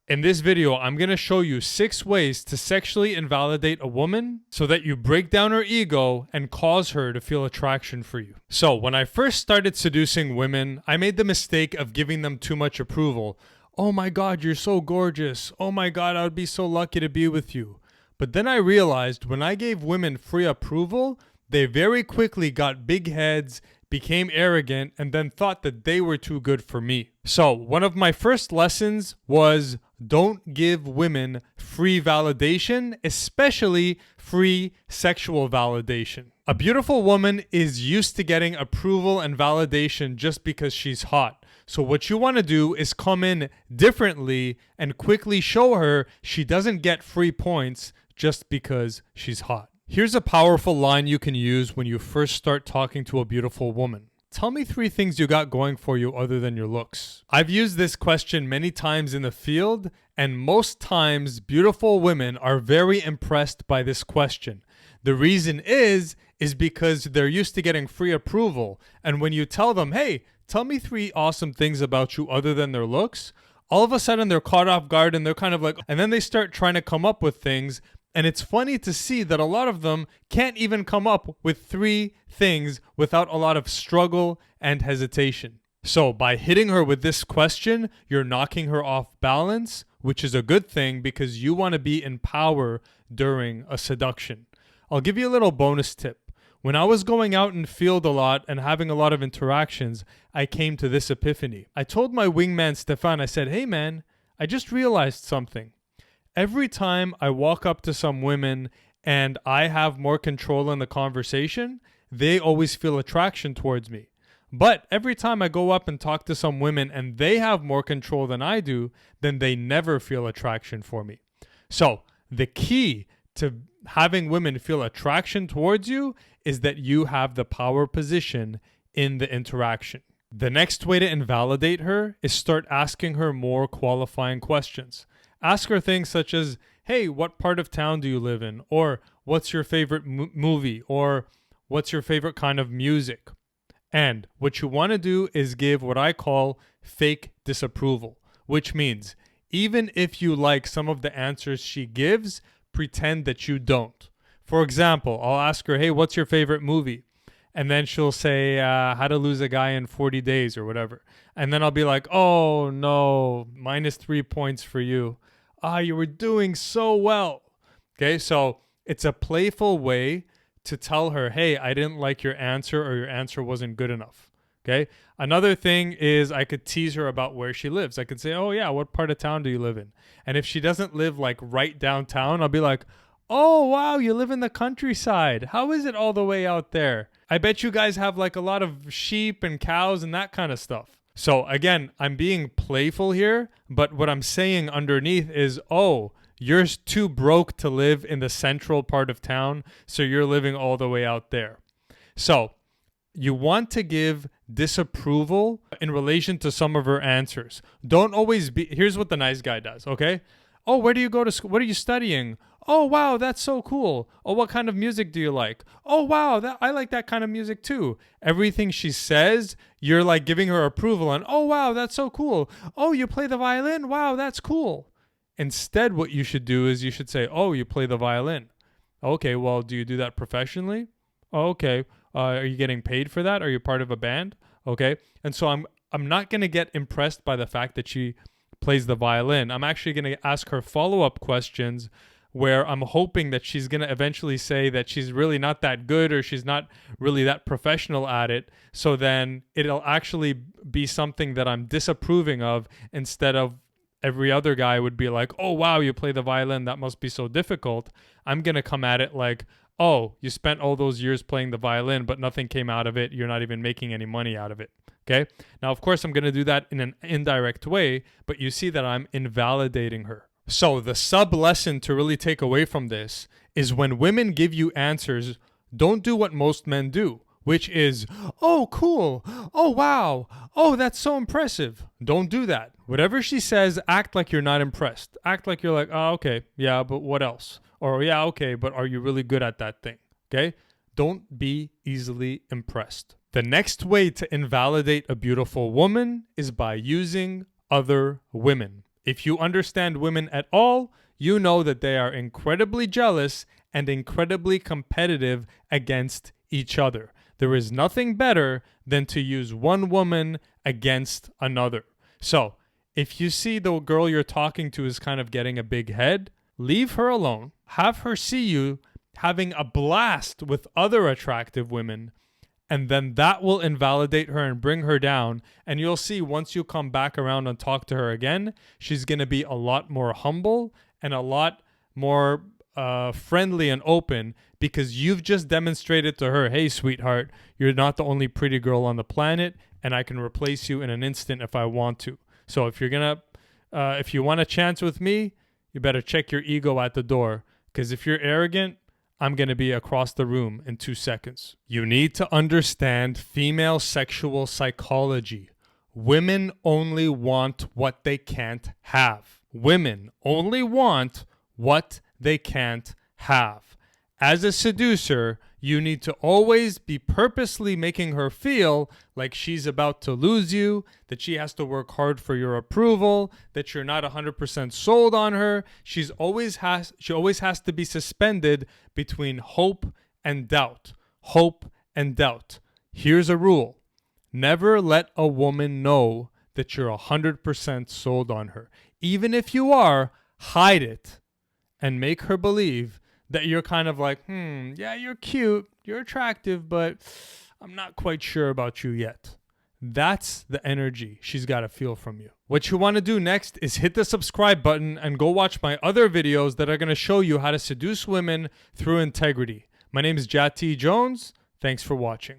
In this video, I'm going to show you 6 ways to sexually invalidate a woman so that you break down her ego and cause her to feel attraction for you. So, when I first started seducing women, I made the mistake of giving them too much approval. Oh my God, you're so gorgeous. Oh my God, I would be so lucky to be with you. But then I realized when I gave women free approval, they very quickly got big heads, became arrogant, and then thought that they were too good for me. So one of my first lessons was don't give women free validation, especially free sexual validation. A beautiful woman is used to getting approval and validation just because she's hot. So what you want to do is come in differently and quickly show her she doesn't get free points just because she's hot. Here's a powerful line you can use when you first start talking to a beautiful woman. Tell me 3 things you got going for you other than your looks. I've used this question many times in the field, and most times beautiful women are very impressed by this question. The reason is because they're used to getting free approval, and when you tell them, hey, tell me 3 awesome things about you other than their looks, all of a sudden they're caught off guard and they're kind of like, and then they start trying to come up with things. And it's funny to see that a lot of them can't even come up with 3 things without a lot of struggle and hesitation. So by hitting her with this question, you're knocking her off balance, which is a good thing because you want to be in power during a seduction. I'll give you a little bonus tip. When I was going out in the field a lot and having a lot of interactions, I came to this epiphany. I told my wingman, Stefan, I said, hey man, I just realized something. Every time I walk up to some women and I have more control in the conversation, they always feel attraction towards me. But every time I go up and talk to some women and they have more control than I do, then they never feel attraction for me. So the key to having women feel attraction towards you is that you have the power position in the interaction. The next way to invalidate her is start asking her more qualifying questions. Ask her things such as, hey, what part of town do you live in? Or what's your favorite movie? Or what's your favorite kind of music? And what you want to do is give what I call fake disapproval, which means even if you like some of the answers she gives, pretend that you don't. For example, I'll ask her, hey, what's your favorite movie? And then she'll say, how to lose a guy in 40 days or whatever. And then I'll be like, oh no, -3 points for you. You were doing so well. Okay, so it's a playful way to tell her, hey, I didn't like your answer or your answer wasn't good enough. Okay, another thing is I could tease her about where she lives. I could say, oh yeah, what part of town do you live in? And if she doesn't live like right downtown, I'll be like, oh wow, you live in the countryside. How is it all the way out there? I bet you guys have like a lot of sheep and cows and that kind of stuff. So again, I'm being playful here, but what I'm saying underneath is, oh, you're too broke to live in the central part of town, so you're living all the way out there. So you want to give disapproval in relation to some of her answers. Don't always be, here's what the nice guy does, okay? Oh, where do you go to school? What are you studying? Oh, wow, that's so cool. Oh, what kind of music do you like? Oh, wow, I like that kind of music too. Everything she says, you're like giving her approval and, oh, wow, that's so cool. Oh, you play the violin? Wow, that's cool. Instead, what you should do is you should say, oh, you play the violin. Okay, well, do you do that professionally? Oh, okay. Are you getting paid for that? Are you part of a band? Okay. And so I'm not going to get impressed by the fact that she plays the violin. I'm actually going to ask her follow-up questions where I'm hoping that she's going to eventually say that she's really not that good or she's not really that professional at it. So then it'll actually be something that I'm disapproving of instead of every other guy would be like, oh, wow, you play the violin. That must be so difficult. I'm going to come at it like, oh, you spent all those years playing the violin, but nothing came out of it. You're not even making any money out of it. Okay. Now, of course, I'm going to do that in an indirect way, but you see that I'm invalidating her. So the sub lesson to really take away from this is when women give you answers, don't do what most men do, which is, oh, cool. Oh, wow. Oh, that's so impressive. Don't do that. Whatever she says, act like you're not impressed. Act like you're like, oh, okay. Yeah, but what else? Or yeah, okay, but are you really good at that thing? Okay. Don't be easily impressed. The next way to invalidate a beautiful woman is by using other women. If you understand women at all, you know that they are incredibly jealous and incredibly competitive against each other. There is nothing better than to use one woman against another. So, if you see the girl you're talking to is kind of getting a big head, leave her alone. Have her see you having a blast with other attractive women, and then that will invalidate her and bring her down. And you'll see once you come back around and talk to her again, she's going to be a lot more humble and a lot more friendly and open, because you've just demonstrated to her, hey, sweetheart, you're not the only pretty girl on the planet, and I can replace you in an instant if I want to. So if you want a chance with me, you better check your ego at the door, because if you're arrogant, I'm going to be across the room in 2 seconds. You need to understand female sexual psychology. Women only want what they can't have. Women only want what they can't have. As a seducer, you need to always be purposely making her feel like she's about to lose you, that she has to work hard for your approval, that you're not 100% sold on her. She always has to be suspended between hope and doubt. Hope and doubt. Here's a rule. Never let a woman know that you're 100% sold on her. Even if you are, hide it and make her believe that you're kind of like, yeah, you're cute, you're attractive, but I'm not quite sure about you yet. That's the energy she's got to feel from you. What you want to do next is hit the subscribe button and go watch my other videos that are going to show you how to seduce women through integrity. My name is Jat T. Jones. Thanks for watching.